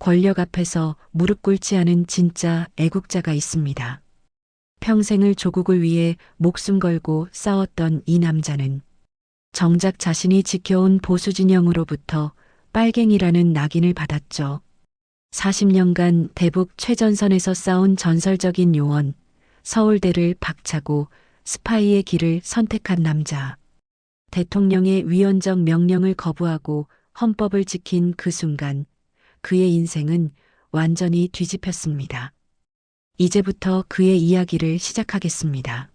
권력 앞에서 무릎 꿇지 않은 진짜 애국자가 있습니다. 평생을 조국을 위해 목숨 걸고 싸웠던 이 남자는 정작 자신이 지켜온 보수 진영으로부터 빨갱이라는 낙인을 받았죠. 40년간 대북 최전선에서 싸운 전설적인 요원, 서울대를 박차고 스파이의 길을 선택한 남자. 대통령의 위헌적 명령을 거부하고 헌법을 지킨 그 순간 그의 인생은 완전히 뒤집혔습니다. 이제부터 그의 이야기를 시작하겠습니다.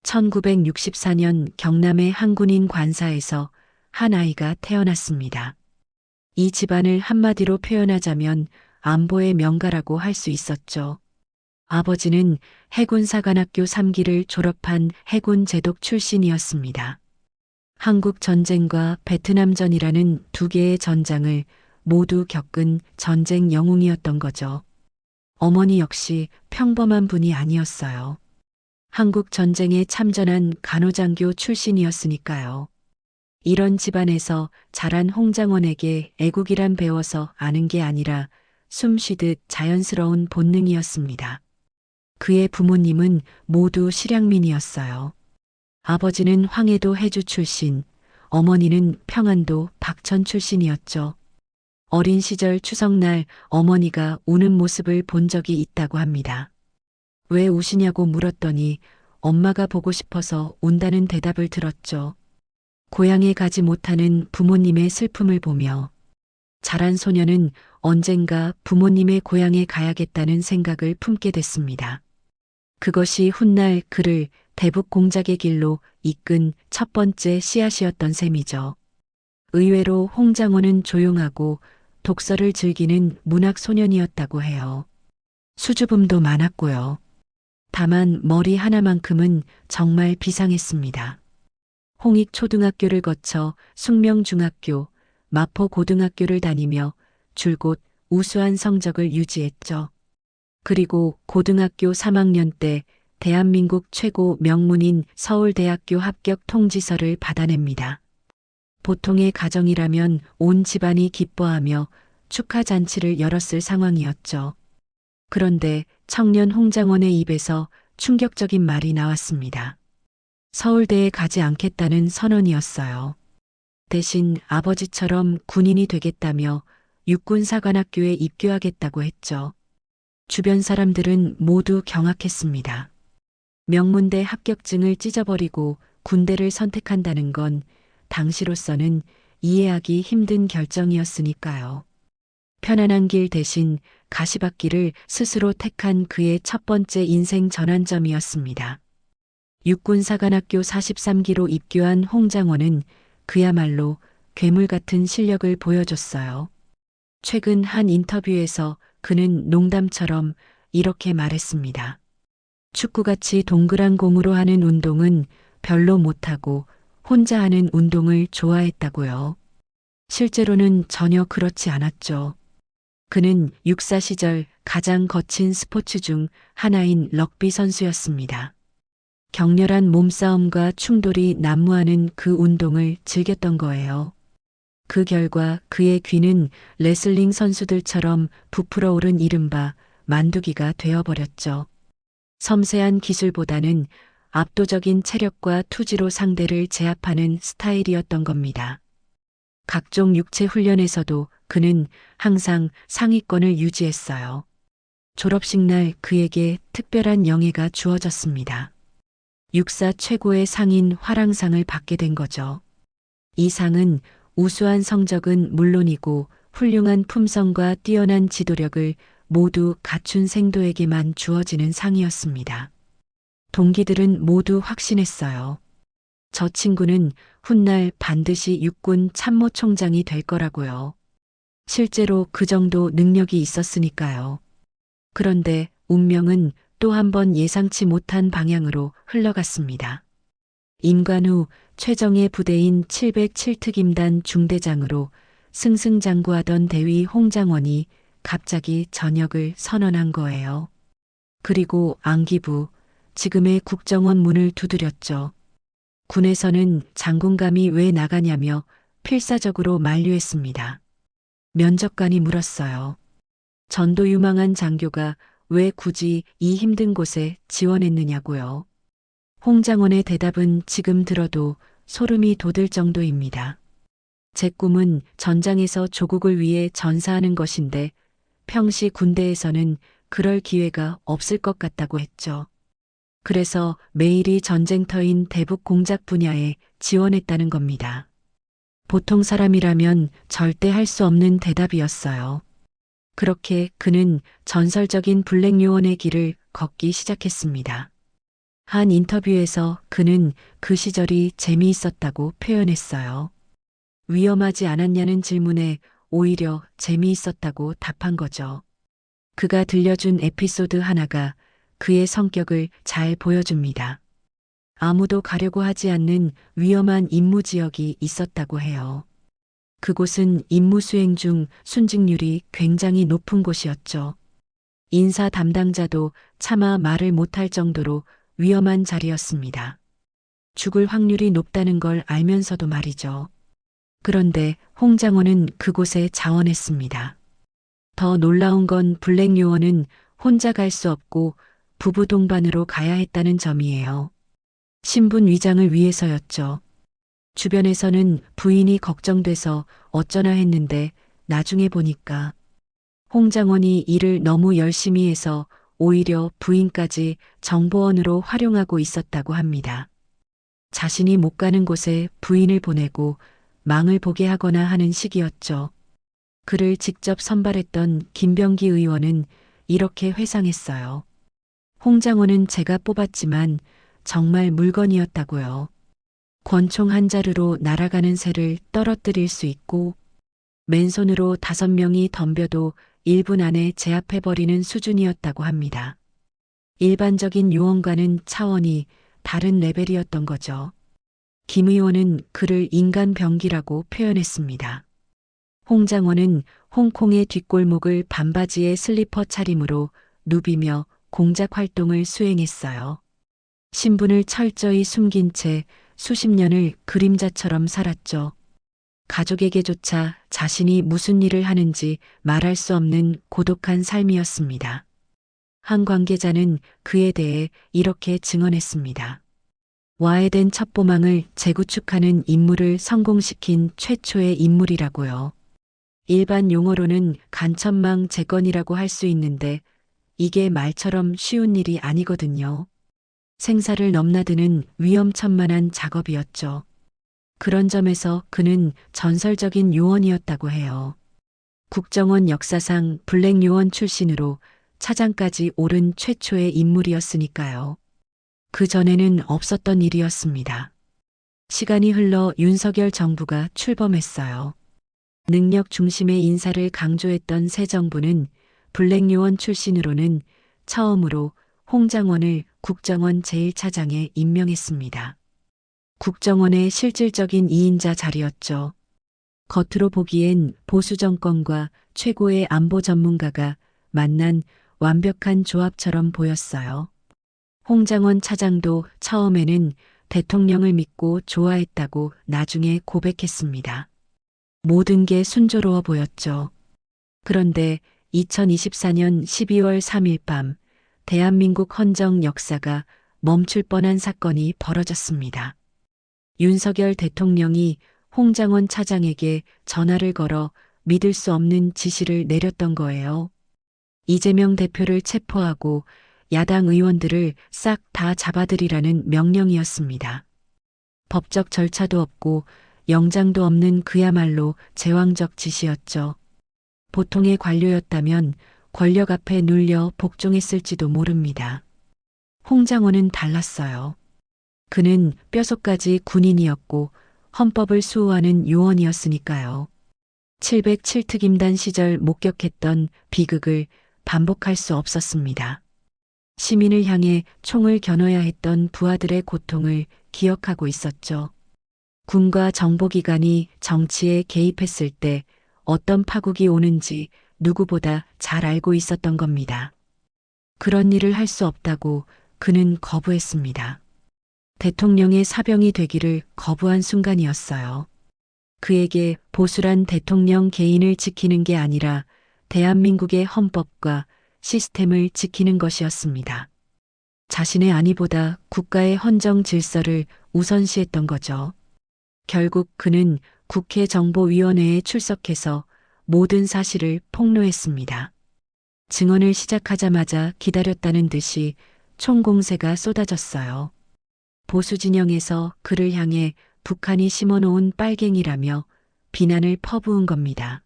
1964년 경남의 한 군인 관사에서 한 아이가 태어났습니다. 이 집안을 한마디로 표현하자면 안보의 명가라고 할 수 있었죠. 아버지는 해군사관학교 3기를 졸업한 해군 제독 출신이었습니다. 한국 전쟁과 베트남전이라는 두 개의 전장을 모두 겪은 전쟁 영웅이었던 거죠. 어머니 역시 평범한 분이 아니었어요. 한국 전쟁에 참전한 간호장교 출신이었으니까요. 이런 집안에서 자란 홍장원에게 애국이란 배워서 아는 게 아니라 숨 쉬듯 자연스러운 본능이었습니다. 그의 부모님은 모두 실향민이었어요. 아버지는 황해도 해주 출신, 어머니는 평안도 박천 출신이었죠. 어린 시절 추석날 어머니가 우는 모습을 본 적이 있다고 합니다. 왜 우시냐고 물었더니 엄마가 보고 싶어서 운다는 대답을 들었죠. 고향에 가지 못하는 부모님의 슬픔을 보며 자란 소녀는 언젠가 부모님의 고향에 가야겠다는 생각을 품게 됐습니다. 그것이 훗날 그를 대북 공작의 길로 이끈 첫 번째 씨앗이었던 셈이죠. 의외로 홍장원은 조용하고 독서를 즐기는 문학 소년이었다고 해요. 수줍음도 많았고요. 다만 머리 하나만큼은 정말 비상했습니다. 홍익초등학교를 거쳐 숙명중학교, 마포고등학교를 다니며 줄곧 우수한 성적을 유지했죠. 그리고 고등학교 3학년 때 대한민국 최고 명문인 서울대학교 합격 통지서를 받아냅니다. 보통의 가정이라면 온 집안이 기뻐하며 축하 잔치를 열었을 상황이었죠. 그런데 청년 홍장원의 입에서 충격적인 말이 나왔습니다. 서울대에 가지 않겠다는 선언이었어요. 대신 아버지처럼 군인이 되겠다며 육군사관학교에 입교하겠다고 했죠. 주변 사람들은 모두 경악했습니다. 명문대 합격증을 찢어버리고 군대를 선택한다는 건 당시로서는 이해하기 힘든 결정이었으니까요. 편안한 길 대신 가시밭길을 스스로 택한 그의 첫 번째 인생 전환점이었습니다. 육군사관학교 43기로 입교한 홍장원은 그야말로 괴물 같은 실력을 보여줬어요. 최근 한 인터뷰에서 그는 농담처럼 이렇게 말했습니다. 축구같이 동그란 공으로 하는 운동은 별로 못하고 혼자 하는 운동을 좋아했다고요. 실제로는 전혀 그렇지 않았죠. 그는 육사 시절 가장 거친 스포츠 중 하나인 럭비 선수였습니다. 격렬한 몸싸움과 충돌이 난무하는 그 운동을 즐겼던 거예요. 그 결과 그의 귀는 레슬링 선수들처럼 부풀어 오른 이른바 만두기가 되어버렸죠. 섬세한 기술보다는 압도적인 체력과 투지로 상대를 제압하는 스타일이었던 겁니다. 각종 육체 훈련에서도 그는 항상 상위권을 유지했어요. 졸업식 날 그에게 특별한 영예가 주어졌습니다. 육사 최고의 상인 화랑상을 받게 된 거죠. 이 상은 우수한 성적은 물론이고 훌륭한 품성과 뛰어난 지도력을 모두 갖춘 생도에게만 주어지는 상이었습니다. 동기들은 모두 확신했어요. 저 친구는 훗날 반드시 육군 참모총장이 될 거라고요. 실제로 그 정도 능력이 있었으니까요. 그런데 운명은 또 한 번 예상치 못한 방향으로 흘러갔습니다. 임관 후 최정예 부대인 707특임단 중대장으로 승승장구하던 대위 홍장원이 갑자기 전역을 선언한 거예요. 그리고 안기부, 지금의 국정원 문을 두드렸죠. 군에서는 장군감이 왜 나가냐며 필사적으로 만류했습니다. 면접관이 물었어요. 전도 유망한 장교가 왜 굳이 이 힘든 곳에 지원했느냐고요. 홍장원의 대답은 지금 들어도 소름이 돋을 정도입니다. 제 꿈은 전장에서 조국을 위해 전사하는 것인데 평시 군대에서는 그럴 기회가 없을 것 같다고 했죠. 그래서 매일이 전쟁터인 대북 공작 분야에 지원했다는 겁니다. 보통 사람이라면 절대 할 수 없는 대답이었어요. 그렇게 그는 전설적인 블랙 요원의 길을 걷기 시작했습니다. 한 인터뷰에서 그는 그 시절이 재미있었다고 표현했어요. 위험하지 않았냐는 질문에 오히려 재미있었다고 답한 거죠. 그가 들려준 에피소드 하나가 그의 성격을 잘 보여줍니다. 아무도 가려고 하지 않는 위험한 임무 지역이 있었다고 해요. 그곳은 임무 수행 중 순직률이 굉장히 높은 곳이었죠. 인사 담당자도 차마 말을 못할 정도로 위험한 자리였습니다. 죽을 확률이 높다는 걸 알면서도 말이죠. 그런데 홍장원은 그곳에 자원했습니다. 더 놀라운 건 블랙 요원은 혼자 갈 수 없고 부부 동반으로 가야 했다는 점이에요. 신분 위장을 위해서였죠. 주변에서는 부인이 걱정돼서 어쩌나 했는데 나중에 보니까 홍장원이 일을 너무 열심히 해서 오히려 부인까지 정보원으로 활용하고 있었다고 합니다. 자신이 못 가는 곳에 부인을 보내고 망을 보게 하거나 하는 시기였죠. 그를 직접 선발했던 김병기 의원은 이렇게 회상했어요. 홍장원은 제가 뽑았지만 정말 물건이었다고요. 권총 한 자루로 날아가는 새를 떨어뜨릴 수 있고 맨손으로 5명이 덤벼도 1분 안에 제압해버리는 수준이었다고 합니다. 일반적인 요원과는 차원이 다른 레벨이었던 거죠. 김 의원은 그를 인간 병기라고 표현했습니다. 홍장원은 홍콩의 뒷골목을 반바지에 슬리퍼 차림으로 누비며 공작 활동을 수행했어요. 신분을 철저히 숨긴 채 수십 년을 그림자처럼 살았죠. 가족에게조차 자신이 무슨 일을 하는지 말할 수 없는 고독한 삶이었습니다. 한 관계자는 그에 대해 이렇게 증언했습니다. 와해된 첩보망을 재구축하는 임무를 성공시킨 최초의 인물이라고요. 일반 용어로는 간첩망 재건이라고 할 수 있는데 이게 말처럼 쉬운 일이 아니거든요. 생사를 넘나드는 위험천만한 작업이었죠. 그런 점에서 그는 전설적인 요원이었다고 해요. 국정원 역사상 블랙 요원 출신으로 차장까지 오른 최초의 인물이었으니까요. 그 전에는 없었던 일이었습니다. 시간이 흘러 윤석열 정부가 출범했어요. 능력 중심의 인사를 강조했던 새 정부는 블랙 요원 출신으로는 처음으로 홍장원을 국정원 제1차장에 임명했습니다. 국정원의 실질적인 2인자 자리였죠. 겉으로 보기엔 보수 정권과 최고의 안보 전문가가 만난 완벽한 조합처럼 보였어요. 홍장원 차장도 처음에는 대통령을 믿고 좋아했다고 나중에 고백했습니다. 모든 게 순조로워 보였죠. 그런데 2024년 12월 3일 밤 대한민국 헌정 역사가 멈출 뻔한 사건이 벌어졌습니다. 윤석열 대통령이 홍장원 차장에게 전화를 걸어 믿을 수 없는 지시를 내렸던 거예요. 이재명 대표를 체포하고 야당 의원들을 싹 다 잡아들이라는 명령이었습니다. 법적 절차도 없고 영장도 없는 그야말로 제왕적 지시였죠. 보통의 관료였다면 권력 앞에 눌려 복종했을지도 모릅니다. 홍장원은 달랐어요. 그는 뼛속까지 군인이었고 헌법을 수호하는 요원이었으니까요. 707특임단 시절 목격했던 비극을 반복할 수 없었습니다. 시민을 향해 총을 겨눠야 했던 부하들의 고통을 기억하고 있었죠. 군과 정보기관이 정치에 개입했을 때 어떤 파국이 오는지 누구보다 잘 알고 있었던 겁니다. 그런 일을 할 수 없다고 그는 거부했습니다. 대통령의 사병이 되기를 거부한 순간이었어요. 그에게 보수란 대통령 개인을 지키는 게 아니라 대한민국의 헌법과 시스템을 지키는 것이었습니다. 자신의 안위보다 국가의 헌정 질서를 우선시했던 거죠. 결국 그는 국회 정보위원회에 출석해서 모든 사실을 폭로했습니다. 증언을 시작하자마자 기다렸다는 듯이 총공세가 쏟아졌어요. 보수 진영에서 그를 향해 북한이 심어놓은 빨갱이라며 비난을 퍼부은 겁니다.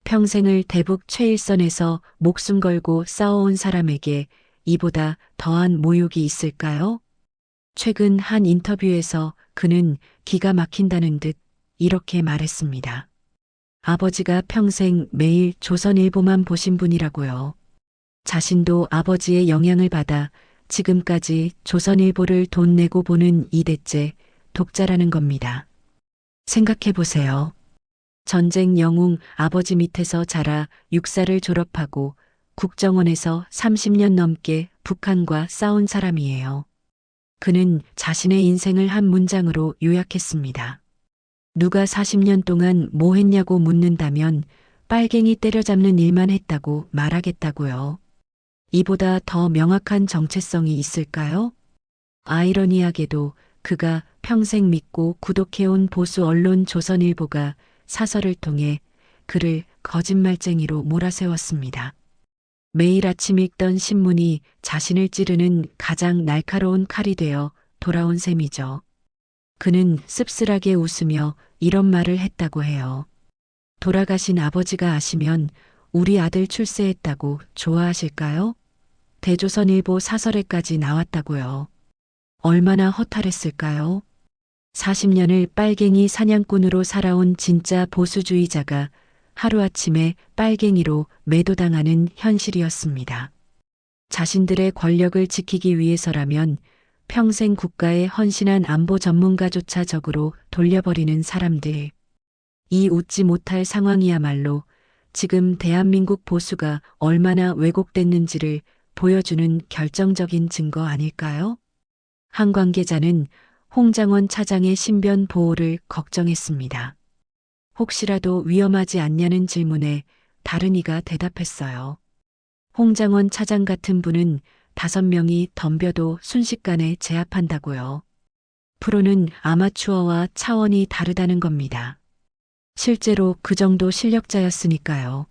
평생을 대북 최일선에서 목숨 걸고 싸워온 사람에게 이보다 더한 모욕이 있을까요? 최근 한 인터뷰에서 그는 기가 막힌다는 듯 이렇게 말했습니다. 아버지가 평생 매일 조선일보만 보신 분이라고요. 자신도 아버지의 영향을 받아 지금까지 조선일보를 돈 내고 보는 2대째 독자라는 겁니다. 생각해 보세요. 전쟁 영웅 아버지 밑에서 자라 육사를 졸업하고 국정원에서 30년 넘게 북한과 싸운 사람이에요. 그는 자신의 인생을 한 문장으로 요약했습니다. 누가 40년 동안 뭐 했냐고 묻는다면 빨갱이 때려잡는 일만 했다고 말하겠다고요. 이보다 더 명확한 정체성이 있을까요? 아이러니하게도 그가 평생 믿고 구독해온 보수 언론 조선일보가 사설을 통해 그를 거짓말쟁이로 몰아세웠습니다. 매일 아침 읽던 신문이 자신을 찌르는 가장 날카로운 칼이 되어 돌아온 셈이죠. 그는 씁쓸하게 웃으며 이런 말을 했다고 해요. 돌아가신 아버지가 아시면 우리 아들 출세했다고 좋아하실까요? 대조선일보 사설에까지 나왔다고요. 얼마나 허탈했을까요? 40년을 빨갱이 사냥꾼으로 살아온 진짜 보수주의자가 하루아침에 빨갱이로 매도당하는 현실이었습니다. 자신들의 권력을 지키기 위해서라면 평생 국가에 헌신한 안보 전문가조차 적으로 돌려버리는 사람들. 이 웃지 못할 상황이야말로 지금 대한민국 보수가 얼마나 왜곡됐는지를 보여주는 결정적인 증거 아닐까요? 한 관계자는 홍장원 차장의 신변 보호를 걱정했습니다. 혹시라도 위험하지 않냐는 질문에 다른 이가 대답했어요. 홍장원 차장 같은 분은 5명이 덤벼도 순식간에 제압한다고요. 프로는 아마추어와 차원이 다르다는 겁니다. 실제로 그 정도 실력자였으니까요.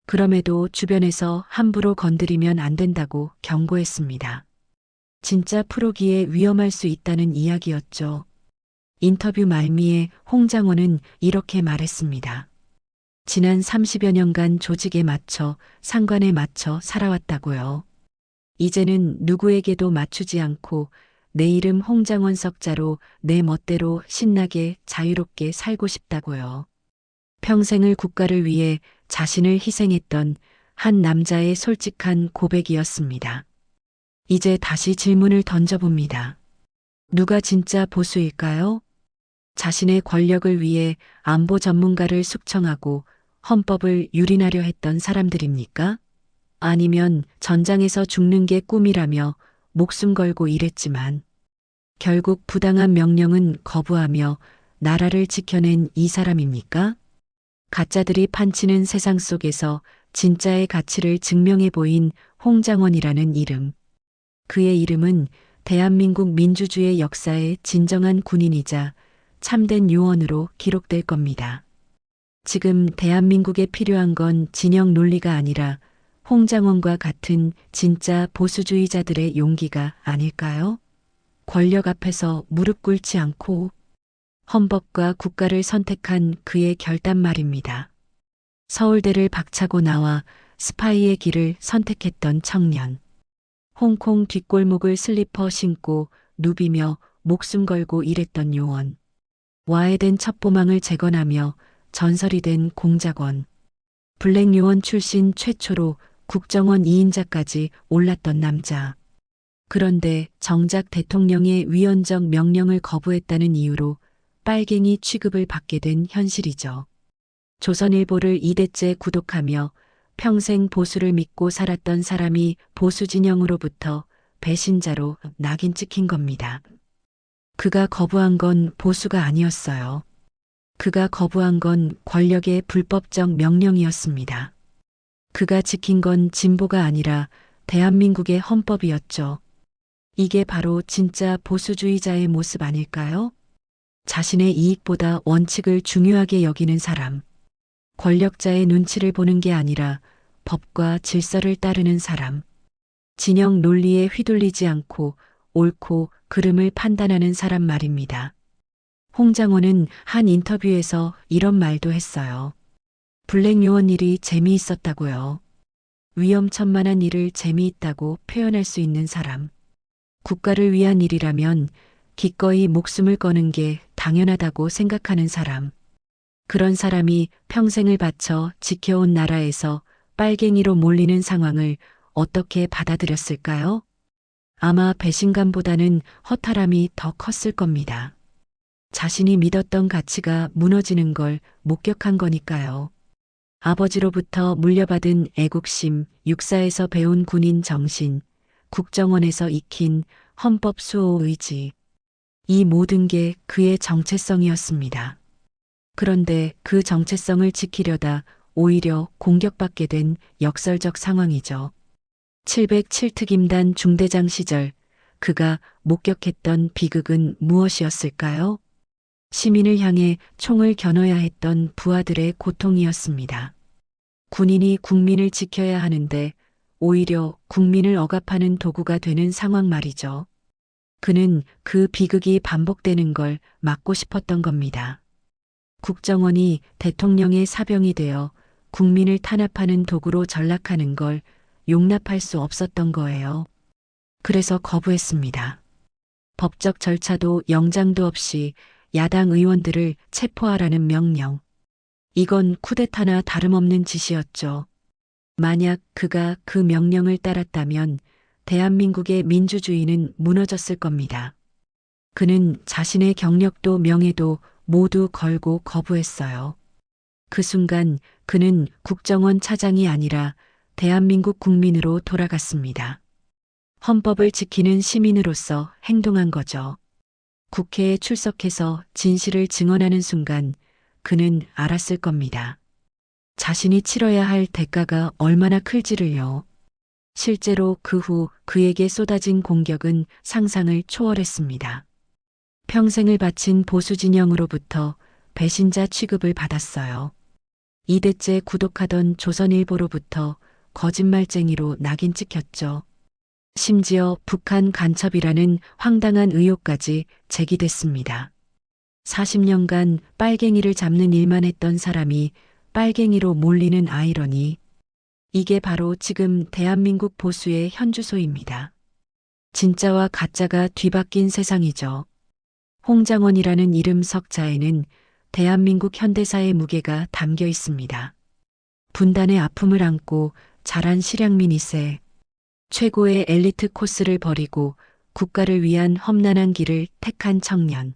그럼에도 주변에서 함부로 건드리면 안 된다고 경고했습니다. 진짜 프로기에 위험할 수 있다는 이야기였죠. 인터뷰 말미에 홍장원은 이렇게 말했습니다. 지난 30여 년간 조직에 맞춰 상관에 맞춰 살아왔다고요. 이제는 누구에게도 맞추지 않고 내 이름 홍장원 석자로 내 멋대로 신나게 자유롭게 살고 싶다고요. 평생을 국가를 위해 자신을 희생했던 한 남자의 솔직한 고백이었습니다. 이제 다시 질문을 던져봅니다. 누가 진짜 보수일까요? 자신의 권력을 위해 안보 전문가를 숙청하고 헌법을 유린하려 했던 사람들입니까? 아니면 전장에서 죽는 게 꿈이라며 목숨 걸고 일했지만 결국 부당한 명령은 거부하며 나라를 지켜낸 이 사람입니까? 가짜들이 판치는 세상 속에서 진짜의 가치를 증명해 보인 홍장원이라는 이름. 그의 이름은 대한민국 민주주의 역사의 진정한 군인이자 참된 요원으로 기록될 겁니다. 지금 대한민국에 필요한 건 진영 논리가 아니라 홍장원과 같은 진짜 보수주의자들의 용기가 아닐까요? 권력 앞에서 무릎 꿇지 않고 헌법과 국가를 선택한 그의 결단 말입니다. 서울대를 박차고 나와 스파이의 길을 선택했던 청년. 홍콩 뒷골목을 슬리퍼 신고 누비며 목숨 걸고 일했던 요원. 와해된 첩보망을 재건하며 전설이 된 공작원. 블랙 요원 출신 최초로 국정원 2인자까지 올랐던 남자. 그런데 정작 대통령의 위헌적 명령을 거부했다는 이유로 빨갱이 취급을 받게 된 현실이죠. 조선일보를 2대째 구독하며 평생 보수를 믿고 살았던 사람이 보수 진영으로부터 배신자로 낙인 찍힌 겁니다. 그가 거부한 건 보수가 아니었어요. 그가 거부한 건 권력의 불법적 명령이었습니다. 그가 지킨 건 진보가 아니라 대한민국의 헌법이었죠. 이게 바로 진짜 보수주의자의 모습 아닐까요? 자신의 이익보다 원칙을 중요하게 여기는 사람. 권력자의 눈치를 보는 게 아니라 법과 질서를 따르는 사람. 진영 논리에 휘둘리지 않고 옳고 그름을 판단하는 사람 말입니다. 홍장호는 한 인터뷰에서 이런 말도 했어요. 블랙 요원 일이 재미있었다고요. 위험천만한 일을 재미있다고 표현할 수 있는 사람. 국가를 위한 일이라면 기꺼이 목숨을 거는 게 당연하다고 생각하는 사람. 그런 사람이 평생을 바쳐 지켜온 나라에서 빨갱이로 몰리는 상황을 어떻게 받아들였을까요? 아마 배신감보다는 허탈함이 더 컸을 겁니다. 자신이 믿었던 가치가 무너지는 걸 목격한 거니까요. 아버지로부터 물려받은 애국심, 육사에서 배운 군인 정신, 국정원에서 익힌 헌법 수호 의지. 이 모든 게 그의 정체성이었습니다. 그런데 그 정체성을 지키려다 오히려 공격받게 된 역설적 상황이죠. 707특임단 중대장 시절 그가 목격했던 비극은 무엇이었을까요? 시민을 향해 총을 겨눠야 했던 부하들의 고통이었습니다. 군인이 국민을 지켜야 하는데 오히려 국민을 억압하는 도구가 되는 상황 말이죠. 그는 그 비극이 반복되는 걸 막고 싶었던 겁니다. 국정원이 대통령의 사병이 되어 국민을 탄압하는 도구로 전락하는 걸 용납할 수 없었던 거예요. 그래서 거부했습니다. 법적 절차도 영장도 없이 야당 의원들을 체포하라는 명령. 이건 쿠데타나 다름없는 짓이었죠. 만약 그가 그 명령을 따랐다면 대한민국의 민주주의는 무너졌을 겁니다. 그는 자신의 경력도 명예도 모두 걸고 거부했어요. 그 순간 그는 국정원 차장이 아니라 대한민국 국민으로 돌아갔습니다. 헌법을 지키는 시민으로서 행동한 거죠. 국회에 출석해서 진실을 증언하는 순간 그는 알았을 겁니다. 자신이 치러야 할 대가가 얼마나 클지를요. 실제로 그 후 그에게 쏟아진 공격은 상상을 초월했습니다. 평생을 바친 보수 진영으로부터 배신자 취급을 받았어요. 2대째 구독하던 조선일보로부터 거짓말쟁이로 낙인 찍혔죠. 심지어 북한 간첩이라는 황당한 의혹까지 제기됐습니다. 40년간 빨갱이를 잡는 일만 했던 사람이 빨갱이로 몰리는 아이러니. 이게 바로 지금 대한민국 보수의 현주소입니다. 진짜와 가짜가 뒤바뀐 세상이죠. 홍장원이라는 이름 석자에는 대한민국 현대사의 무게가 담겨 있습니다. 분단의 아픔을 안고 자란 실향민 2세. 최고의 엘리트 코스를 버리고 국가를 위한 험난한 길을 택한 청년.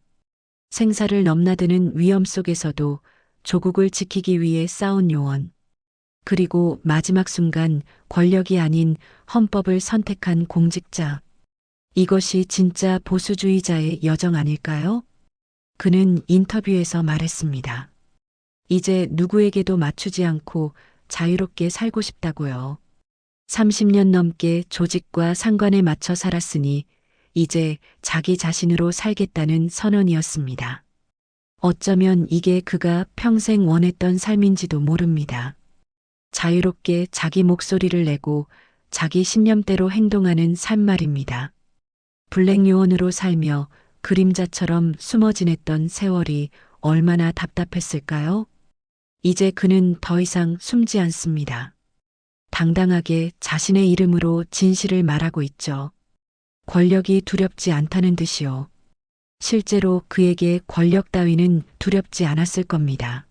생사를 넘나드는 위험 속에서도 조국을 지키기 위해 싸운 요원. 그리고 마지막 순간 권력이 아닌 헌법을 선택한 공직자. 이것이 진짜 보수주의자의 여정 아닐까요? 그는 인터뷰에서 말했습니다. 이제 누구에게도 맞추지 않고 자유롭게 살고 싶다고요. 30년 넘게 조직과 상관에 맞춰 살았으니 이제 자기 자신으로 살겠다는 선언이었습니다. 어쩌면 이게 그가 평생 원했던 삶인지도 모릅니다. 자유롭게 자기 목소리를 내고 자기 신념대로 행동하는 삶 말입니다. 블랙 요원으로 살며 그림자처럼 숨어 지냈던 세월이 얼마나 답답했을까요? 이제 그는 더 이상 숨지 않습니다. 당당하게 자신의 이름으로 진실을 말하고 있죠. 권력이 두렵지 않다는 듯이요. 실제로 그에게 권력 따위는 두렵지 않았을 겁니다.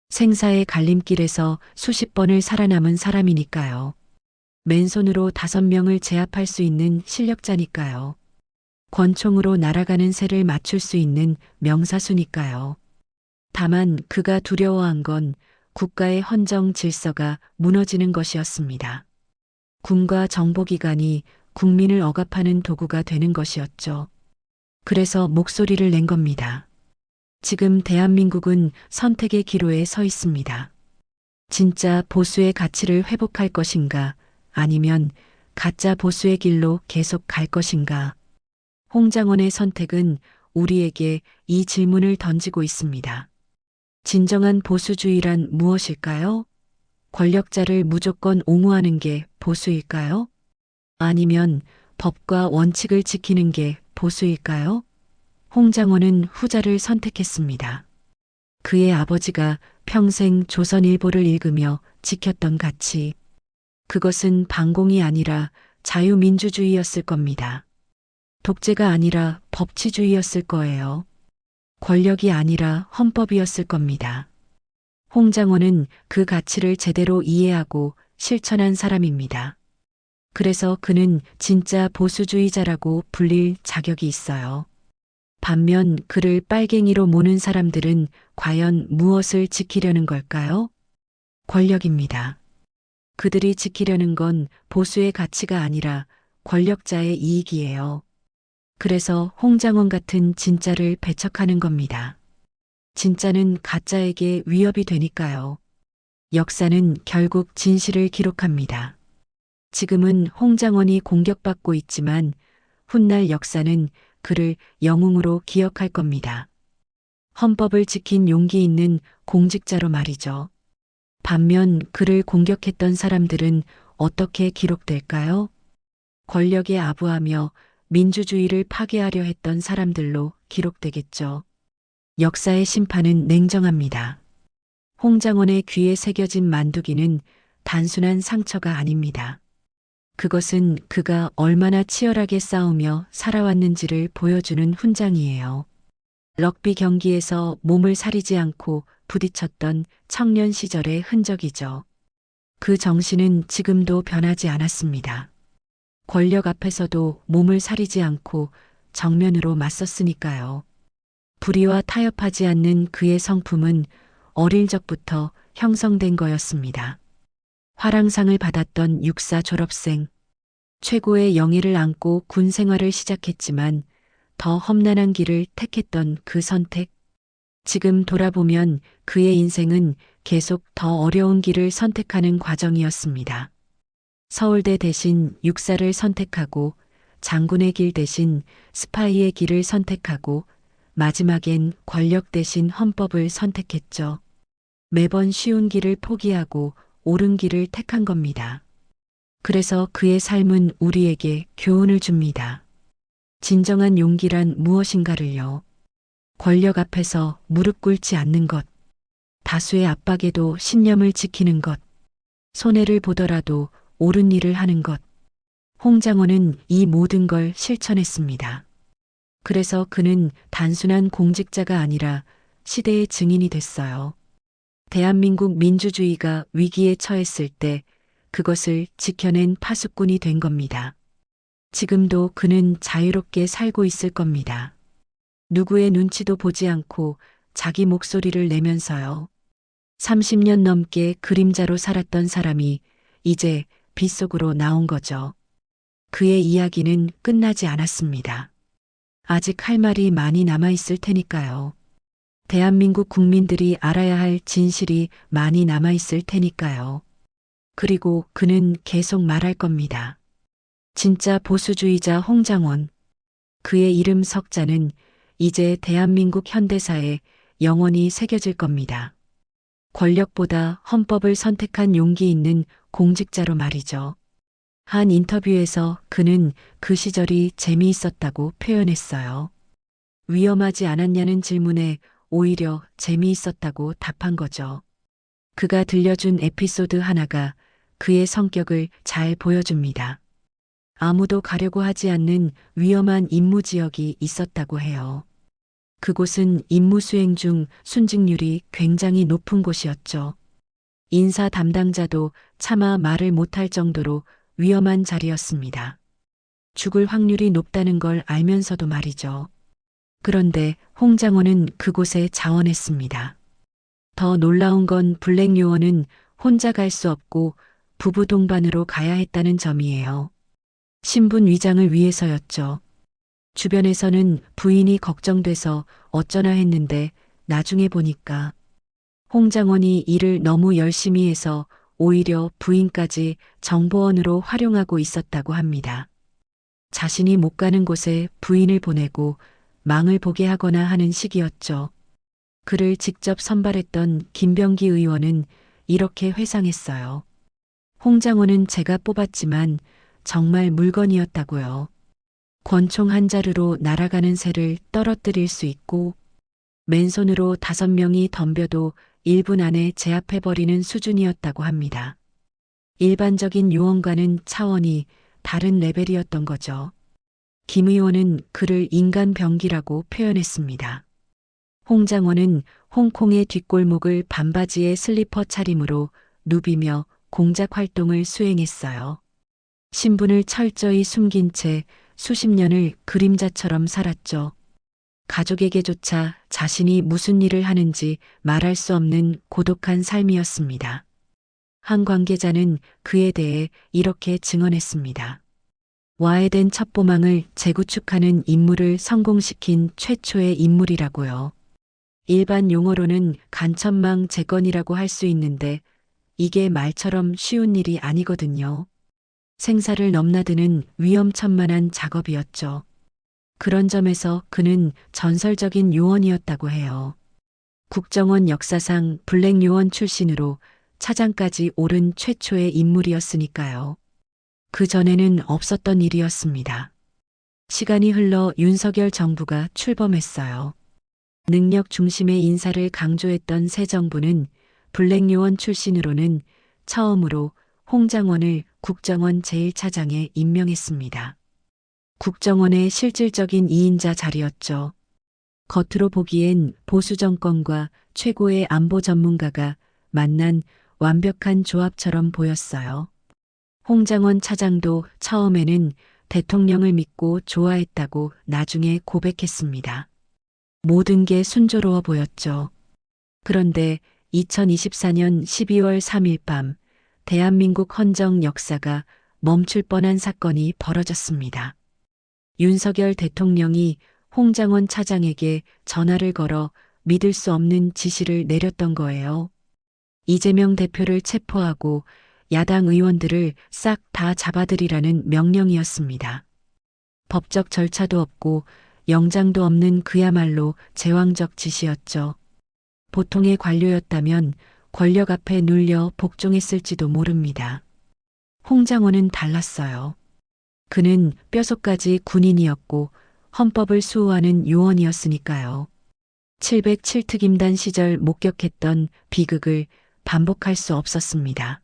생사의 갈림길에서 수십 번을 살아남은 사람이니까요. 맨손으로 5명을 제압할 수 있는 실력자니까요. 권총으로 날아가는 새를 맞출 수 있는 명사수니까요. 다만 그가 두려워한 건 국가의 헌정 질서가 무너지는 것이었습니다. 군과 정보기관이 국민을 억압하는 도구가 되는 것이었죠. 그래서 목소리를 낸 겁니다. 지금 대한민국은 선택의 기로에 서 있습니다. 진짜 보수의 가치를 회복할 것인가, 아니면 가짜 보수의 길로 계속 갈 것인가. 홍장원의 선택은 우리에게 이 질문을 던지고 있습니다. 진정한 보수주의란 무엇일까요? 권력자를 무조건 옹호하는 게 보수일까요? 아니면 법과 원칙을 지키는 게 보수일까요? 홍장원은 후자를 선택했습니다. 그의 아버지가 평생 조선일보를 읽으며 지켰던 가치. 그것은 반공이 아니라 자유민주주의였을 겁니다. 독재가 아니라 법치주의였을 거예요. 권력이 아니라 헌법이었을 겁니다. 홍장원은 그 가치를 제대로 이해하고 실천한 사람입니다. 그래서 그는 진짜 보수주의자라고 불릴 자격이 있어요. 반면 그를 빨갱이로 모는 사람들은 과연 무엇을 지키려는 걸까요? 권력입니다. 그들이 지키려는 건 보수의 가치가 아니라 권력자의 이익이에요. 그래서 홍장원 같은 진짜를 배척하는 겁니다. 진짜는 가짜에게 위협이 되니까요. 역사는 결국 진실을 기록합니다. 지금은 홍장원이 공격받고 있지만 훗날 역사는 그를 영웅으로 기억할 겁니다. 헌법을 지킨 용기 있는 공직자로 말이죠. 반면 그를 공격했던 사람들은 어떻게 기록될까요? 권력에 아부하며 민주주의를 파괴하려 했던 사람들로 기록되겠죠. 역사의 심판은 냉정합니다. 홍장원의 귀에 새겨진 만두기는 단순한 상처가 아닙니다. 그것은 그가 얼마나 치열하게 싸우며 살아왔는지를 보여주는 훈장이에요. 럭비 경기에서 몸을 사리지 않고 부딪혔던 청년 시절의 흔적이죠. 그 정신은 지금도 변하지 않았습니다. 권력 앞에서도 몸을 사리지 않고 정면으로 맞섰으니까요. 불의와 타협하지 않는 그의 성품은 어릴 적부터 형성된 거였습니다. 화랑상을 받았던 육사 졸업생, 최고의 영예를 안고 군 생활을 시작했지만 더 험난한 길을 택했던 그 선택. 지금 돌아보면 그의 인생은 계속 더 어려운 길을 선택하는 과정이었습니다. 서울대 대신 육사를 선택하고 장군의 길 대신 스파이의 길을 선택하고 마지막엔 권력 대신 헌법을 선택했죠. 매번 쉬운 길을 포기하고 옳은 길을 택한 겁니다. 그래서 그의 삶은 우리에게 교훈을 줍니다. 진정한 용기란 무엇인가를요. 권력 앞에서 무릎 꿇지 않는 것, 다수의 압박에도 신념을 지키는 것, 손해를 보더라도 옳은 일을 하는 것. 홍장원은 이 모든 걸 실천했습니다. 그래서 그는 단순한 공직자가 아니라 시대의 증인이 됐어요. 대한민국 민주주의가 위기에 처했을 때 그것을 지켜낸 파수꾼이 된 겁니다. 지금도 그는 자유롭게 살고 있을 겁니다. 누구의 눈치도 보지 않고 자기 목소리를 내면서요. 30년 넘게 그림자로 살았던 사람이 이제 빛 속으로 나온 거죠. 그의 이야기는 끝나지 않았습니다. 아직 할 말이 많이 남아있을 테니까요. 대한민국 국민들이 알아야 할 진실이 많이 남아있을 테니까요. 그리고 그는 계속 말할 겁니다. 진짜 보수주의자 홍장원. 그의 이름 석자는 이제 대한민국 현대사에 영원히 새겨질 겁니다. 권력보다 헌법을 선택한 용기 있는 공직자로 말이죠. 한 인터뷰에서 그는 그 시절이 재미있었다고 표현했어요. 위험하지 않았냐는 질문에 오히려 재미있었다고 답한 거죠. 그가 들려준 에피소드 하나가 그의 성격을 잘 보여줍니다. 아무도 가려고 하지 않는 위험한 임무 지역이 있었다고 해요. 그곳은 임무 수행 중 순직률이 굉장히 높은 곳이었죠. 인사 담당자도 차마 말을 못할 정도로 위험한 자리였습니다. 죽을 확률이 높다는 걸 알면서도 말이죠. 그런데 홍장원은 그곳에 자원했습니다. 더 놀라운 건 블랙 요원은 혼자 갈 수 없고 부부 동반으로 가야 했다는 점이에요. 신분 위장을 위해서였죠. 주변에서는 부인이 걱정돼서 어쩌나 했는데 나중에 보니까 홍장원이 일을 너무 열심히 해서 오히려 부인까지 정보원으로 활용하고 있었다고 합니다. 자신이 못 가는 곳에 부인을 보내고 망을 보게 하거나 하는 식이었죠. 그를 직접 선발했던 김병기 의원은 이렇게 회상했어요. 홍장원은 제가 뽑았지만 정말 물건이었다고요. 권총 한 자루로 날아가는 새를 떨어뜨릴 수 있고 맨손으로 5명이 덤벼도 1분 안에 제압해버리는 수준이었다고 합니다. 일반적인 요원과는 차원이 다른 레벨이었던 거죠. 김 의원은 그를 인간 병기라고 표현했습니다. 홍장원은 홍콩의 뒷골목을 반바지에 슬리퍼 차림으로 누비며 공작 활동을 수행했어요. 신분을 철저히 숨긴 채 수십 년을 그림자처럼 살았죠. 가족에게조차 자신이 무슨 일을 하는지 말할 수 없는 고독한 삶이었습니다. 한 관계자는 그에 대해 이렇게 증언했습니다. 와해된 첩보망을 재구축하는 임무를 성공시킨 최초의 인물이라고요. 일반 용어로는 간첩망 재건이라고 할 수 있는데 이게 말처럼 쉬운 일이 아니거든요. 생사를 넘나드는 위험천만한 작업이었죠. 그런 점에서 그는 전설적인 요원이었다고 해요. 국정원 역사상 블랙 요원 출신으로 차장까지 오른 최초의 인물이었으니까요. 그 전에는 없었던 일이었습니다. 시간이 흘러 윤석열 정부가 출범했어요. 능력 중심의 인사를 강조했던 새 정부는 블랙 요원 출신으로는 처음으로 홍장원을 국정원 제1차장에 임명했습니다. 국정원의 실질적인 2인자 자리였죠. 겉으로 보기엔 보수 정권과 최고의 안보 전문가가 만난 완벽한 조합처럼 보였어요. 홍장원 차장도 처음에는 대통령을 믿고 좋아했다고 나중에 고백했습니다. 모든 게 순조로워 보였죠. 그런데 2024년 12월 3일 밤 대한민국 헌정 역사가 멈출 뻔한 사건이 벌어졌습니다. 윤석열 대통령이 홍장원 차장에게 전화를 걸어 믿을 수 없는 지시를 내렸던 거예요. 이재명 대표를 체포하고 야당 의원들을 싹 다 잡아들이라는 명령이었습니다. 법적 절차도 없고 영장도 없는 그야말로 제왕적 지시였죠. 보통의 관료였다면 권력 앞에 눌려 복종했을지도 모릅니다. 홍장원은 달랐어요. 그는 뼛속까지 군인이었고 헌법을 수호하는 요원이었으니까요. 707특임단 시절 목격했던 비극을 반복할 수 없었습니다.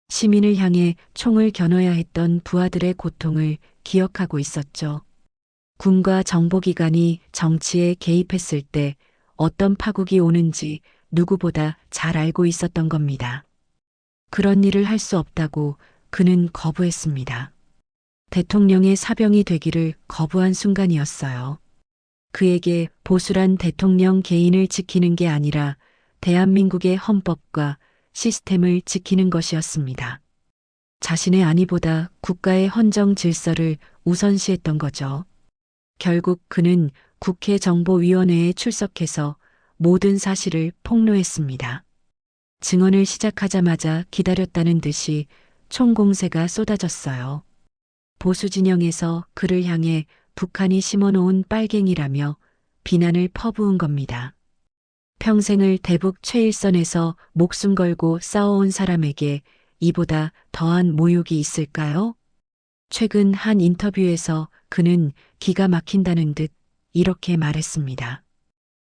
시민을 향해 총을 겨눠야 했던 부하들의 고통을 기억하고 있었죠. 군과 정보기관이 정치에 개입했을 때 어떤 파국이 오는지 누구보다 잘 알고 있었던 겁니다. 그런 일을 할 수 없다고 그는 거부했습니다. 대통령의 사병이 되기를 거부한 순간이었어요. 그에게 보수란 대통령 개인을 지키는 게 아니라 대한민국의 헌법과 시스템을 지키는 것이었습니다. 자신의 안위보다 국가의 헌정 질서를 우선시했던 거죠. 결국 그는 국회 정보위원회에 출석해서 모든 사실을 폭로했습니다. 증언을 시작하자마자 기다렸다는 듯이 총공세가 쏟아졌어요. 보수 진영에서 그를 향해 북한이 심어놓은 빨갱이라며 비난을 퍼부은 겁니다. 평생을 대북 최일선에서 목숨 걸고 싸워온 사람에게 이보다 더한 모욕이 있을까요? 최근 한 인터뷰에서 그는 기가 막힌다는 듯 이렇게 말했습니다.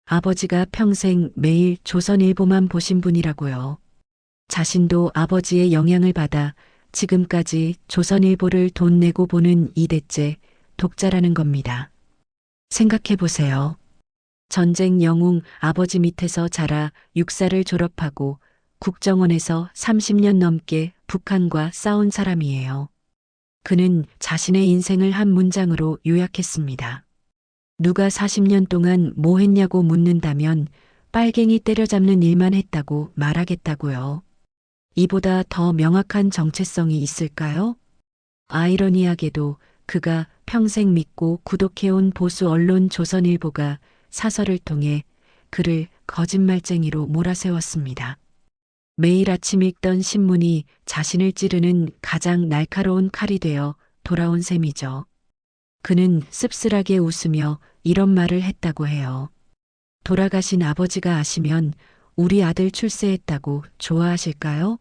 아버지가 평생 매일 조선일보만 보신 분이라고요. 자신도 아버지의 영향을 받아 지금까지 조선일보를 돈 내고 보는 2대째 독자라는 겁니다. 생각해 보세요. 전쟁 영웅 아버지 밑에서 자라 육사를 졸업하고 국정원에서 30년 넘게 북한과 싸운 사람이에요. 그는 자신의 인생을 한 문장으로 요약했습니다. 누가 40년 동안 뭐 했냐고 묻는다면 빨갱이 때려잡는 일만 했다고 말하겠다고요. 이보다 더 명확한 정체성이 있을까요? 아이러니하게도 그가 평생 믿고 구독해온 보수 언론 조선일보가 사설을 통해 그를 거짓말쟁이로 몰아세웠습니다. 매일 아침 읽던 신문이 자신을 찌르는 가장 날카로운 칼이 되어 돌아온 셈이죠. 그는 씁쓸하게 웃으며 이런 말을 했다고 해요. 돌아가신 아버지가 아시면 우리 아들 출세했다고 좋아하실까요?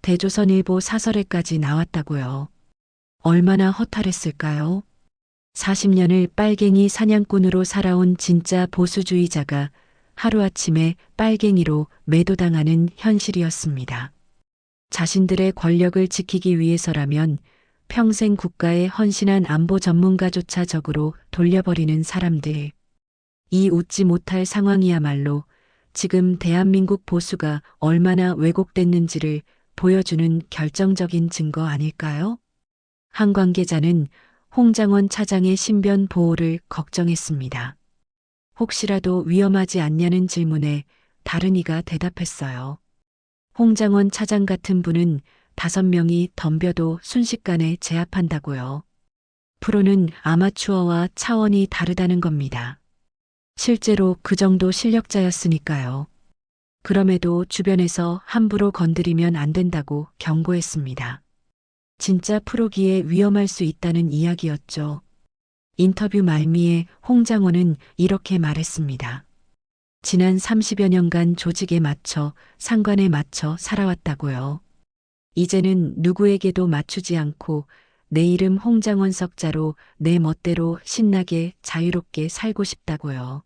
대조선일보 사설에까지 나왔다고요. 얼마나 허탈했을까요? 40년을 빨갱이 사냥꾼으로 살아온 진짜 보수주의자가 하루아침에 빨갱이로 매도당하는 현실이었습니다. 자신들의 권력을 지키기 위해서라면 평생 국가에 헌신한 안보 전문가조차 적으로 돌려버리는 사람들. 이 웃지 못할 상황이야말로 지금 대한민국 보수가 얼마나 왜곡됐는지를 보여주는 결정적인 증거 아닐까요? 한 관계자는 홍장원 차장의 신변 보호를 걱정했습니다. 혹시라도 위험하지 않냐는 질문에 다른 이가 대답했어요. 홍장원 차장 같은 분은 5명이 덤벼도 순식간에 제압한다고요. 프로는 아마추어와 차원이 다르다는 겁니다. 실제로 그 정도 실력자였으니까요. 그럼에도 주변에서 함부로 건드리면 안 된다고 경고했습니다. 진짜 프로기에 위험할 수 있다는 이야기였죠. 인터뷰 말미에 홍장원은 이렇게 말했습니다. 지난 30여 년간 조직에 맞춰 상관에 맞춰 살아왔다고요. 이제는 누구에게도 맞추지 않고 내 이름 홍장원 석자로 내 멋대로 신나게 자유롭게 살고 싶다고요.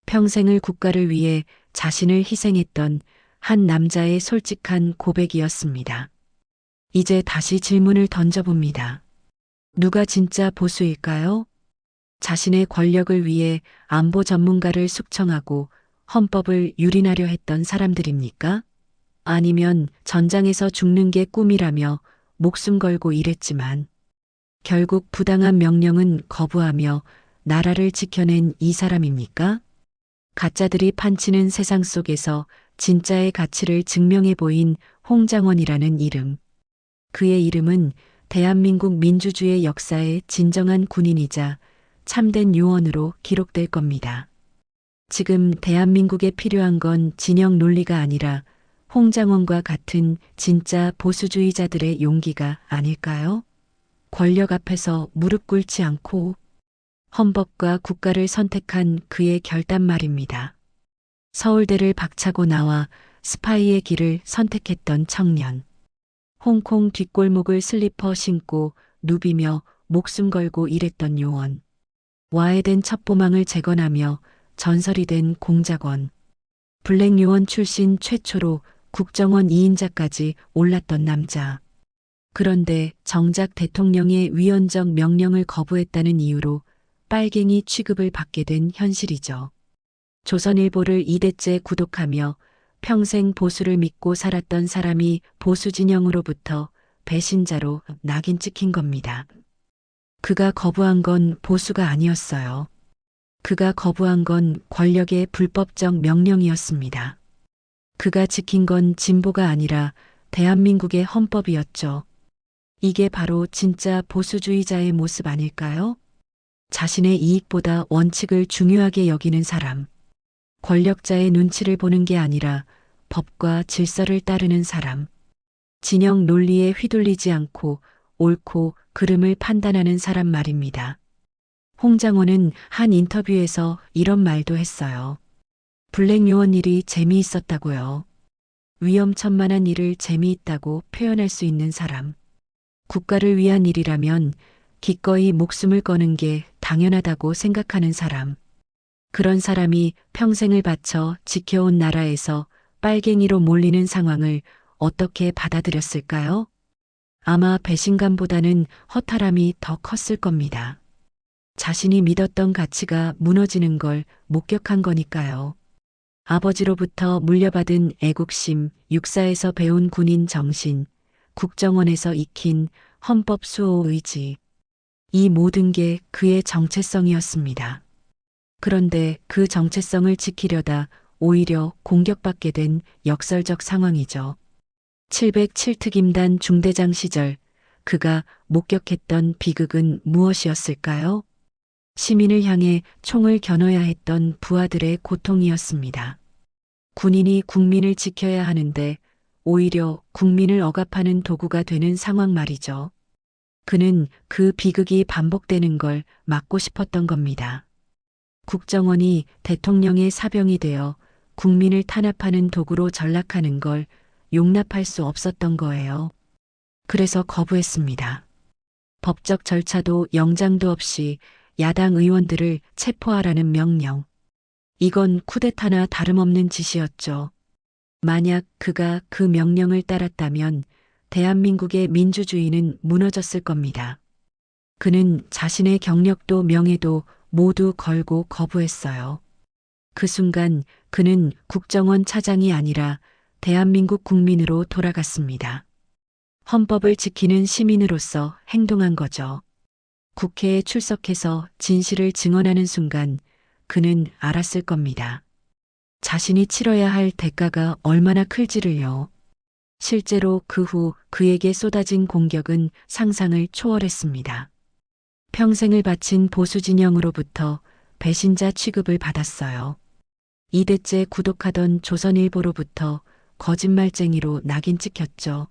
평생을 국가를 위해 자신을 희생했던 한 남자의 솔직한 고백이었습니다. 이제 다시 질문을 던져봅니다. 누가 진짜 보수일까요? 자신의 권력을 위해 안보 전문가를 숙청하고 헌법을 유린하려 했던 사람들입니까? 아니면 전장에서 죽는 게 꿈이라며 목숨 걸고 일했지만 결국 부당한 명령은 거부하며 나라를 지켜낸 이 사람입니까? 가짜들이 판치는 세상 속에서 진짜의 가치를 증명해 보인 홍장원이라는 이름. 그의 이름은 대한민국 민주주의 역사의 진정한 군인이자 참된 요원으로 기록될 겁니다. 지금 대한민국에 필요한 건 진영 논리가 아니라 홍장원과 같은 진짜 보수주의자들의 용기가 아닐까요? 권력 앞에서 무릎 꿇지 않고 헌법과 국가를 선택한 그의 결단 말입니다. 서울대를 박차고 나와 스파이의 길을 선택했던 청년. 홍콩 뒷골목을 슬리퍼 신고 누비며 목숨 걸고 일했던 요원. 와해된 첩보망을 재건하며 전설이 된 공작원. 블랙 요원 출신 최초로 국정원 2인자까지 올랐던 남자. 그런데 정작 대통령의 위헌적 명령을 거부했다는 이유로 빨갱이 취급을 받게 된 현실이죠. 조선일보를 2대째 구독하며 평생 보수를 믿고 살았던 사람이 보수 진영으로부터 배신자로 낙인 찍힌 겁니다. 그가 거부한 건 보수가 아니었어요. 그가 거부한 건 권력의 불법적 명령이었습니다. 그가 지킨 건 진보가 아니라 대한민국의 헌법이었죠. 이게 바로 진짜 보수주의자의 모습 아닐까요? 자신의 이익보다 원칙을 중요하게 여기는 사람. 권력자의 눈치를 보는 게 아니라 법과 질서를 따르는 사람. 진영 논리에 휘둘리지 않고 옳고 그름을 판단하는 사람 말입니다. 홍장원은 한 인터뷰에서 이런 말도 했어요. 블랙 요원 일이 재미있었다고요. 위험천만한 일을 재미있다고 표현할 수 있는 사람. 국가를 위한 일이라면 기꺼이 목숨을 거는 게 당연하다고 생각하는 사람. 그런 사람이 평생을 바쳐 지켜온 나라에서 빨갱이로 몰리는 상황을 어떻게 받아들였을까요? 아마 배신감보다는 허탈함이 더 컸을 겁니다. 자신이 믿었던 가치가 무너지는 걸 목격한 거니까요. 아버지로부터 물려받은 애국심, 육사에서 배운 군인 정신, 국정원에서 익힌 헌법 수호 의지. 이 모든 게 그의 정체성이었습니다. 그런데 그 정체성을 지키려다 오히려 공격받게 된 역설적 상황이죠. 707특임단 중대장 시절 그가 목격했던 비극은 무엇이었을까요? 시민을 향해 총을 겨눠야 했던 부하들의 고통이었습니다. 군인이 국민을 지켜야 하는데 오히려 국민을 억압하는 도구가 되는 상황 말이죠. 그는 그 비극이 반복되는 걸 막고 싶었던 겁니다. 국정원이 대통령의 사병이 되어 국민을 탄압하는 도구로 전락하는 걸 용납할 수 없었던 거예요. 그래서 거부했습니다. 법적 절차도 영장도 없이 야당 의원들을 체포하라는 명령. 이건 쿠데타나 다름없는 짓이었죠. 만약 그가 그 명령을 따랐다면 대한민국의 민주주의는 무너졌을 겁니다. 그는 자신의 경력도 명예도 모두 걸고 거부했어요. 그 순간 그는 국정원 차장이 아니라 대한민국 국민으로 돌아갔습니다. 헌법을 지키는 시민으로서 행동한 거죠. 국회에 출석해서 진실을 증언하는 순간 그는 알았을 겁니다. 자신이 치러야 할 대가가 얼마나 클지를요. 실제로 그 후 그에게 쏟아진 공격은 상상을 초월했습니다. 평생을 바친 보수 진영으로부터 배신자 취급을 받았어요. 2대째 구독하던 조선일보로부터 거짓말쟁이로 낙인 찍혔죠.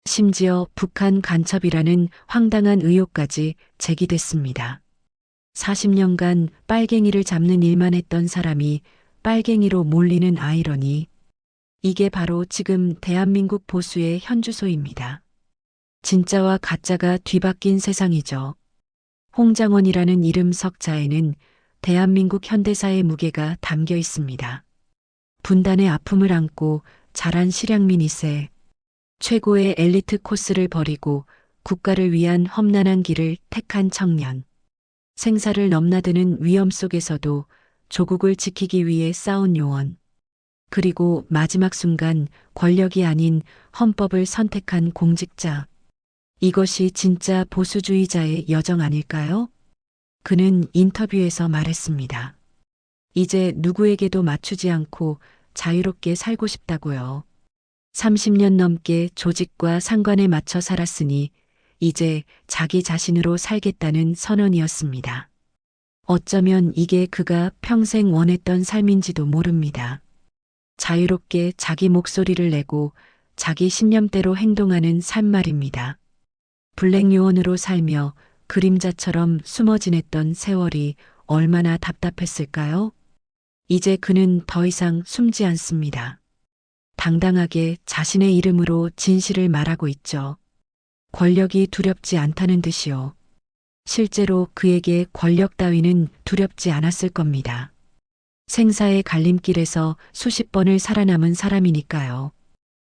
심지어 북한 간첩이라는 황당한 의혹까지 제기됐습니다. 40년간 빨갱이를 잡는 일만 했던 사람이 빨갱이로 몰리는 아이러니. 이게 바로 지금 대한민국 보수의 현주소입니다. 진짜와 가짜가 뒤바뀐 세상이죠. 홍장원이라는 이름 석자에는 대한민국 현대사의 무게가 담겨 있습니다. 분단의 아픔을 안고 자란 실향민이세. 최고의 엘리트 코스를 버리고 국가를 위한 험난한 길을 택한 청년. 생사를 넘나드는 위험 속에서도 조국을 지키기 위해 싸운 요원. 그리고 마지막 순간 권력이 아닌 헌법을 선택한 공직자. 이것이 진짜 보수주의자의 여정 아닐까요? 그는 인터뷰에서 말했습니다. 이제 누구에게도 맞추지 않고 자유롭게 살고 싶다고요. 30년 넘게 조직과 상관에 맞춰 살았으니 이제 자기 자신으로 살겠다는 선언이었습니다. 어쩌면 이게 그가 평생 원했던 삶인지도 모릅니다. 자유롭게 자기 목소리를 내고 자기 신념대로 행동하는 삶 말입니다. 블랙 요원으로 살며 그림자처럼 숨어 지냈던 세월이 얼마나 답답했을까요? 이제 그는 더 이상 숨지 않습니다. 당당하게 자신의 이름으로 진실을 말하고 있죠. 권력이 두렵지 않다는 듯이요. 실제로 그에게 권력 따위는 두렵지 않았을 겁니다. 생사의 갈림길에서 수십 번을 살아남은 사람이니까요.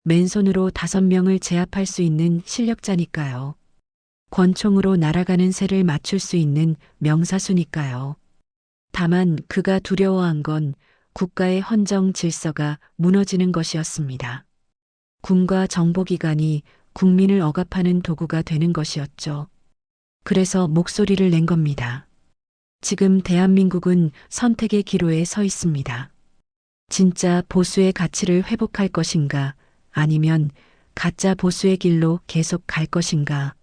맨손으로 5명을 제압할 수 있는 실력자니까요. 권총으로 날아가는 새를 맞출 수 있는 명사수니까요. 다만 그가 두려워한 건 국가의 헌정 질서가 무너지는 것이었습니다. 군과 정보기관이 국민을 억압하는 도구가 되는 것이었죠. 그래서 목소리를 낸 겁니다. 지금 대한민국은 선택의 기로에 서 있습니다. 진짜 보수의 가치를 회복할 것인가, 아니면 가짜 보수의 길로 계속 갈 것인가.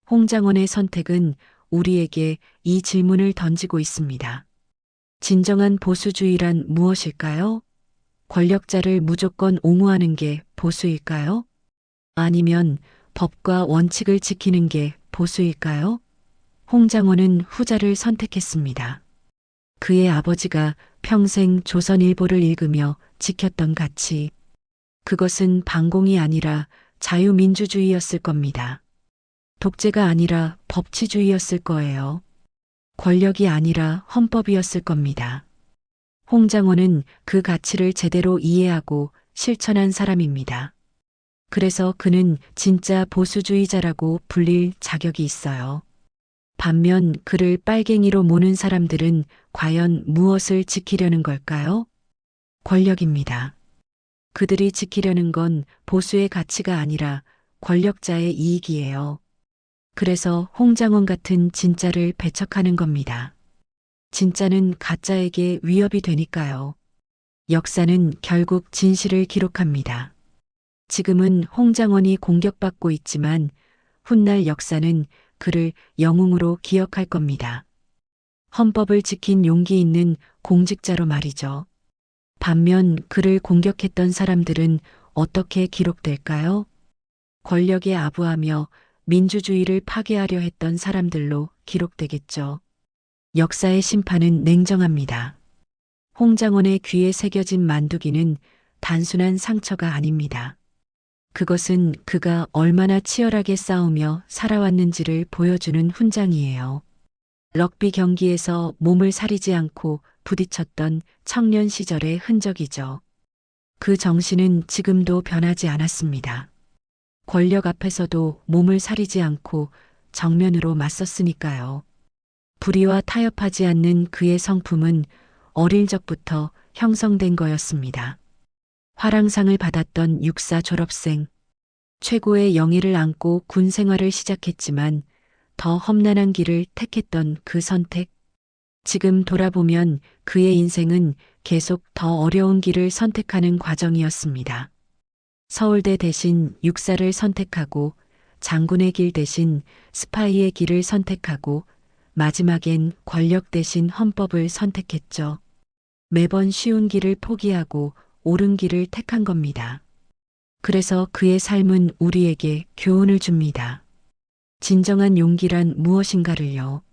홍장원의 선택은 우리에게 이 질문을 던지고 있습니다. 진정한 보수주의란 무엇일까요? 권력자를 무조건 옹호하는 게 보수일까요? 아니면 법과 원칙을 지키는 게 보수일까요? 홍장원은 후자를 선택했습니다. 그의 아버지가 평생 조선일보를 읽으며 지켰던 가치. 그것은 반공이 아니라 자유민주주의였을 겁니다. 독재가 아니라 법치주의였을 거예요. 권력이 아니라 헌법이었을 겁니다. 홍장원은 그 가치를 제대로 이해하고 실천한 사람입니다. 그래서 그는 진짜 보수주의자라고 불릴 자격이 있어요. 반면 그를 빨갱이로 모는 사람들은 과연 무엇을 지키려는 걸까요? 권력입니다. 그들이 지키려는 건 보수의 가치가 아니라 권력자의 이익이에요. 그래서 홍장원 같은 진짜를 배척하는 겁니다. 진짜는 가짜에게 위협이 되니까요. 역사는 결국 진실을 기록합니다. 지금은 홍장원이 공격받고 있지만 훗날 역사는 그를 영웅으로 기억할 겁니다. 헌법을 지킨 용기 있는 공직자로 말이죠. 반면 그를 공격했던 사람들은 어떻게 기록될까요? 권력에 아부하며 민주주의를 파괴하려 했던 사람들로 기록되겠죠. 역사의 심판은 냉정합니다. 홍장원의 귀에 새겨진 만두기는 단순한 상처가 아닙니다. 그것은 그가 얼마나 치열하게 싸우며 살아왔는지를 보여주는 훈장이에요. 럭비 경기에서 몸을 사리지 않고 부딪혔던 청년 시절의 흔적이죠. 그 정신은 지금도 변하지 않았습니다. 권력 앞에서도 몸을 사리지 않고 정면으로 맞섰으니까요. 불의와 타협하지 않는 그의 성품은 어릴 적부터 형성된 거였습니다. 화랑상을 받았던 육사 졸업생, 최고의 영예를 안고 군 생활을 시작했지만 더 험난한 길을 택했던 그 선택. 지금 돌아보면 그의 인생은 계속 더 어려운 길을 선택하는 과정이었습니다. 서울대 대신 육사를 선택하고 장군의 길 대신 스파이의 길을 선택하고 마지막엔 권력 대신 헌법을 선택했죠. 매번 쉬운 길을 포기하고 옳은 길을 택한 겁니다. 그래서 그의 삶은 우리에게 교훈을 줍니다. 진정한 용기란 무엇인가를요.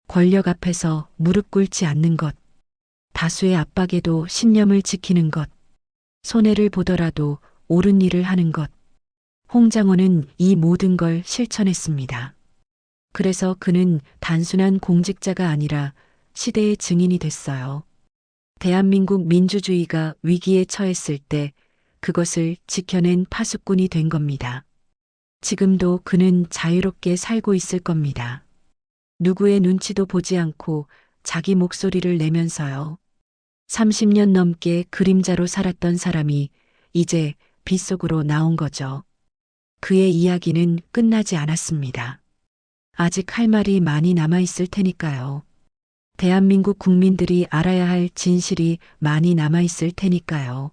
권력 앞에서 무릎 꿇지 않는 것, 다수의 압박에도 신념을 지키는 것, 손해를 보더라도 옳은 일을 하는 것. 홍장원은 이 모든 걸 실천했습니다. 그래서 그는 단순한 공직자가 아니라 시대의 증인이 됐어요. 대한민국 민주주의가 위기에 처했을 때 그것을 지켜낸 파수꾼이 된 겁니다. 지금도 그는 자유롭게 살고 있을 겁니다. 누구의 눈치도 보지 않고 자기 목소리를 내면서요. 30년 넘게 그림자로 살았던 사람이 이제 빛 속으로 나온 거죠. 그의 이야기는 끝나지 않았습니다. 아직 할 말이 많이 남아있을 테니까요. 대한민국 국민들이 알아야 할 진실이 많이 남아있을 테니까요.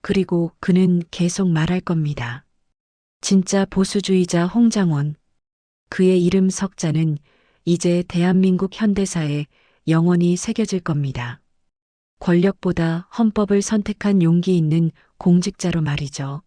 그리고 그는 계속 말할 겁니다. 진짜 보수주의자 홍장원. 그의 이름 석자는 이제 대한민국 현대사에 영원히 새겨질 겁니다. 권력보다 헌법을 선택한 용기 있는 공직자로 말이죠.